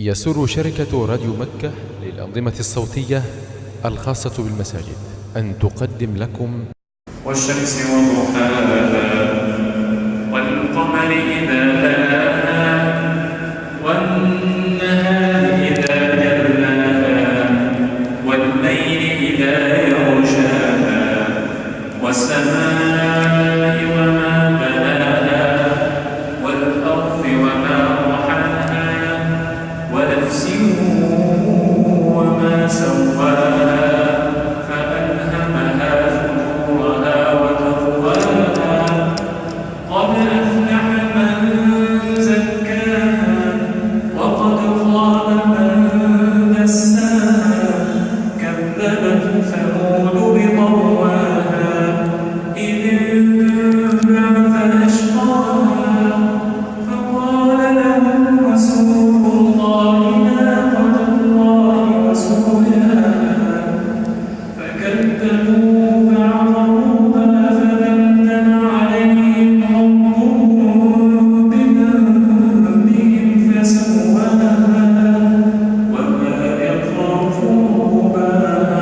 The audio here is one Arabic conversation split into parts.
يسر شركة راديو مكة للأنظمة الصوتية الخاصة بالمساجد أن تقدم لكم والشمس وضحاها والقمر إذا تلاها والنهار إذا جلاها والليل إذا يغشاها والسماء وما بناها والأرض وما طحاها ونفس وما سواها فألهمها فجورها وتقواها قد أفلح من زكاها وقد خاب من دساها كذبت ثمود بطغواها إذ انبعث أشقاها فقال لهم رسول الله ناقة الله وسقياها فكذبوه فعقروها فدمدم عليهم ربهم بذنبهم فسواها وما يخاف عقباها.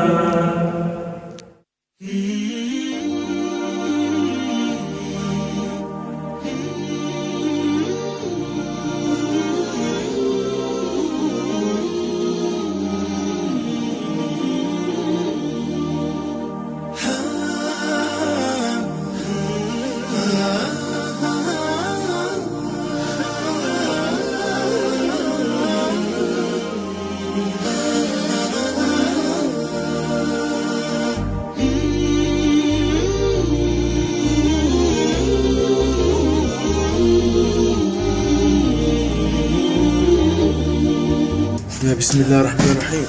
بسم الله الرحمن الرحيم.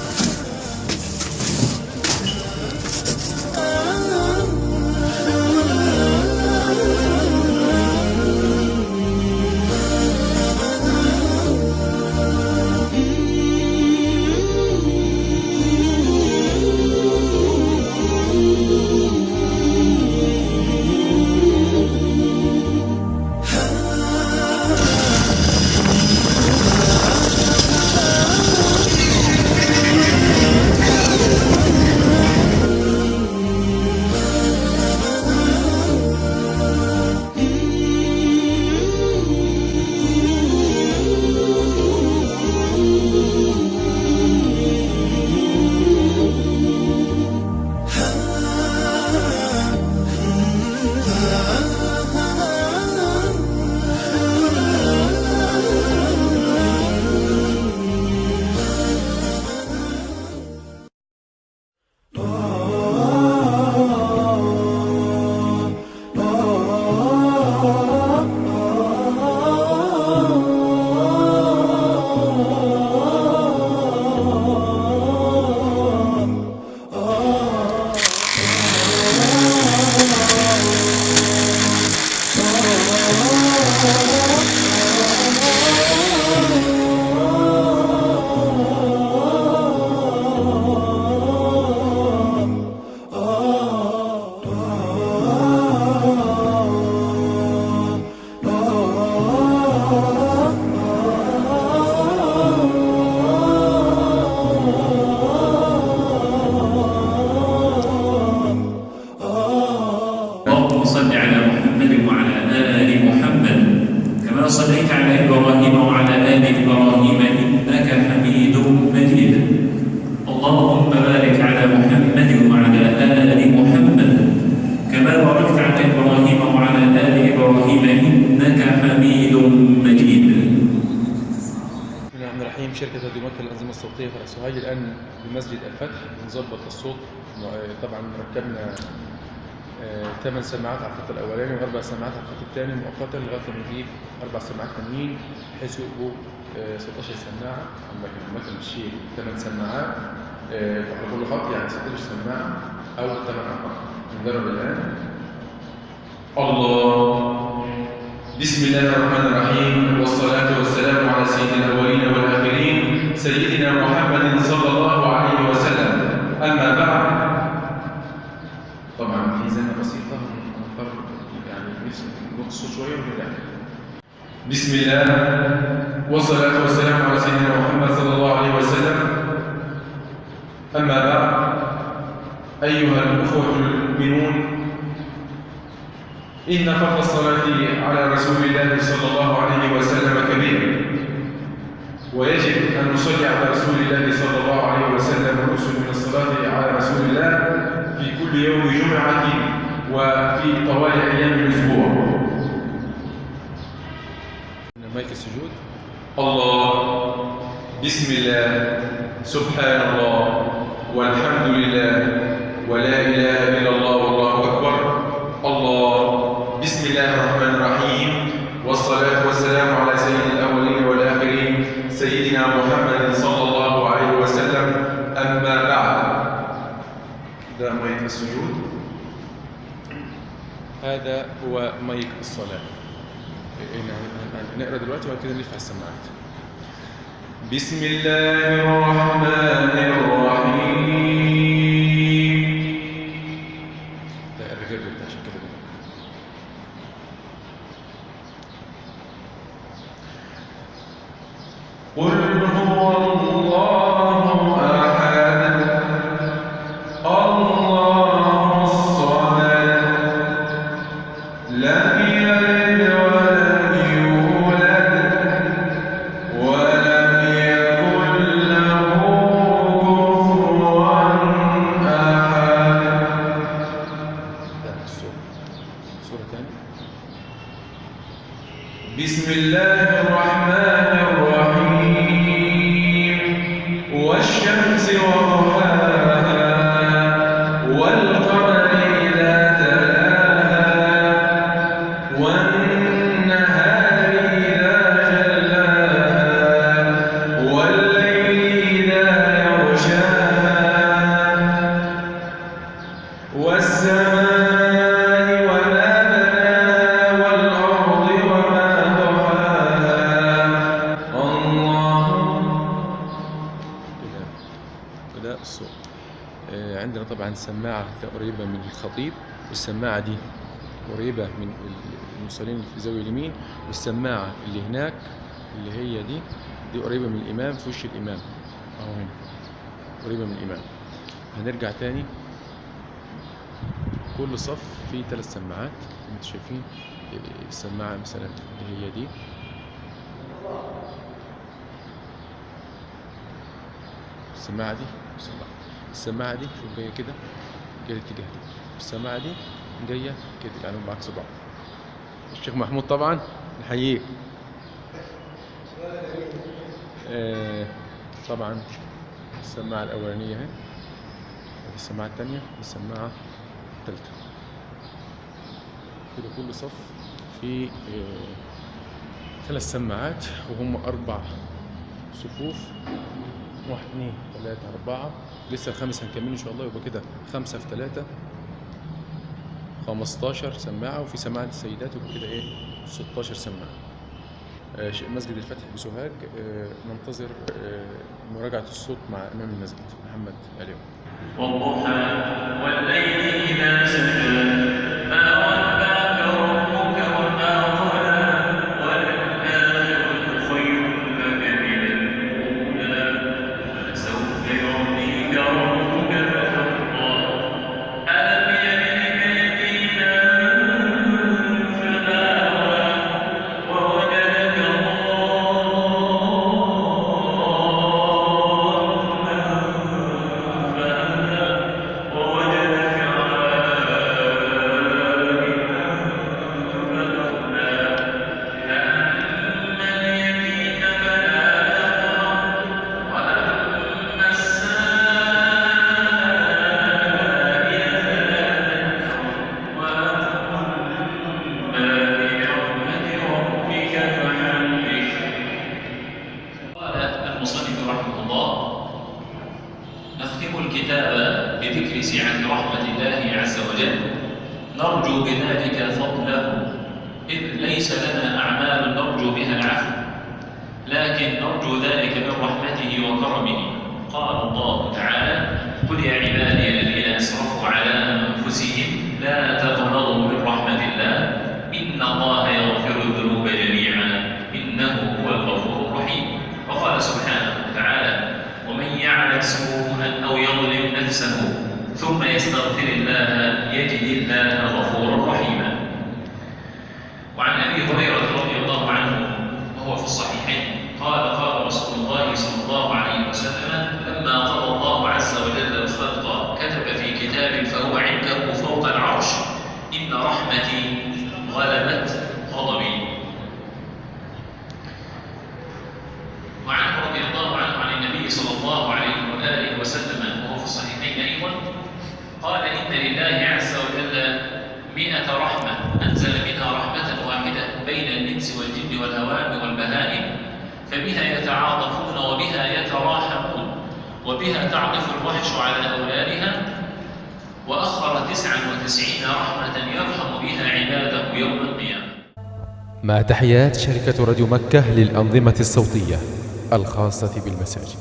اللهم صل على محمد وعلى آل محمد كما صليت على إبراهيم وعلى آل إبراهيم إنك حميد مجيد. اللهم بارك على محمد وعلى آل محمد كما باركت على إبراهيم وعلى آل إبراهيم إنك حميد مجيد. بسم الله الرحمن الرحيم. شركة راديو مكة للأنظمة الصوتية فرع سوهاج الآن بمسجد الفتح بنظبط الصوت. طبعا ركبنا 8 سماعات على الخط الأولاني و4 سماعات على الخط الثاني مؤقتا لغاية ما نجيب 4 سماعات تانيين بحيث يبقوا 16 سماعة. المكن بتشيل 8 سماعات على كل خط، يعني 16 سماعة أو 8 خط. نجرب الآن. الله. بسم الله الرحمن الرحيم، والصلاة والسلام على سيد الأولين والآخرين سيدنا محمد صلى الله عليه وسلم. أما بعد، طبعا في زنة بسيطة يعني نقص شوية ونرجع. بسم الله والصلاة والسلام على سيدنا محمد صلى أما بعد، أيها الأخوة المؤمنون، إن فضل الصلاة على رسول الله صلى الله عليه وسلم كبير، ويجب أن نصلي على رسول الله صلى الله عليه وسلم ونكثر من الصلاة على رسول الله في كل يوم جمعة وفي طوال أيام الأسبوع. مايك السجود. الله، بسم الله، سبحان الله، والحمد لله، ولا إله إلا الله، والله أكبر. الله، بسم الله الرحمن الرحيم، والصلاة والسلام على سيد الأولين والآخرين سيدنا محمد صلى الله عليه وسلم. أما بعد، ده مايك السجود، هذا هو مايك الصلاة. نقرأ دلوقتي وبعد كده نرفع السماعات. بسم الله الرحمن الرحيم. ده الرجال بتاع عشان كده. قل هو الله أحد، الله الصمد، لم يلد ولم يولد ولم يكن له كفوا أحد. ده سورة تانية. بسم الله الرحمن الرحيم، والشمس وضحاها، والقمر إذا تلاها، والنهار إذا جلاها، والليل إذا يغشاها، والسماء وما بناها، والأرض وما طحاها. الله. كده الصوت. عندنا طبعا سماعة قريبة من الخطيب، والسماعة دي قريبة من المصلين في زاوية اليمين، والسماعة اللي هناك اللي هي دي قريبة من الإمام في وش الإمام أهو هنا، قريبة من الإمام. هنرجع تاني. كل صف فيه 3 سماعات، انتوا شايفين السماعة مثلا اللي هي دي، السماعة دي، السماعة دي شوف جاية كده، جاية الاتجاه ده، السماعة دي جاية كده، يعني هم بعكس بعض. الشيخ محمود طبعا نحييك. طبعا السماعة الأولانية اهي، السماعة الثانية، السماعة الثالثة. كده كل صف في 3 سماعات، وهم 4 صفوف، 1 2 3 4. لسه الخامس هنكمله ان شاء الله، يبقى كده 5 في 3 15 سماعة، وفي سماعة السيدات يبقى كده ايه 16 سماعة. مسجد الفتح بسوهاج. ننتظر مراجعة الصوت مع إمام المسجد محمد اليوم. والضحى والليل إذا سجى ما ودعك ربك وما قلى وللآخرة خير لك من الأولى ولسوف يعطيك ربك فترضى ألم يجدك يتيما فآوى ووجدك بذكر سعة رحمة الله عز وجل نرجو بذلك فضله، إذ ليس لنا أعمال نرجو بها العفو، لكن نرجو ذلك من رحمته وكرمه. قال الله تعالى: قل يا عبادي الذين أسرفوا على أنفسهم لا تقنطوا من رحمة الله إن الله يغفر الذنوب جميعا إنه هو الغفور الرحيم. وقال سبحانه وتعالى: ومن يعلم حسبه أو يظلم نفسه ثم يستغفر الله يجد الله غفورا رحيما. وعن أبي هريرة رضي الله عنه وهو في الصحيحين قال قال رسول الله صلى الله عليه وسلم لما قضى الله عز وجل الخلق كتب في كتاب فهو عنده فوق العرش إن رحمتي غلبت غضبي. وعنه رضي الله عنه عن النبي صلى الله عليه وآله وسلم وهو في الصحيحين أيضا قال إن لله عز وجل 100 رحمة أنزل منها رحمة واحدة بين الإنس والجن والهوام والبهائم فبها يتعاطفون وبها يتراحمون وبها تعطف الوحش على أولادها وأخر 99 رحمة يرحم بها عباده يوم القيامة. مع تحيات شركة راديو مكة للأنظمة الصوتية الخاصة بالمساجد.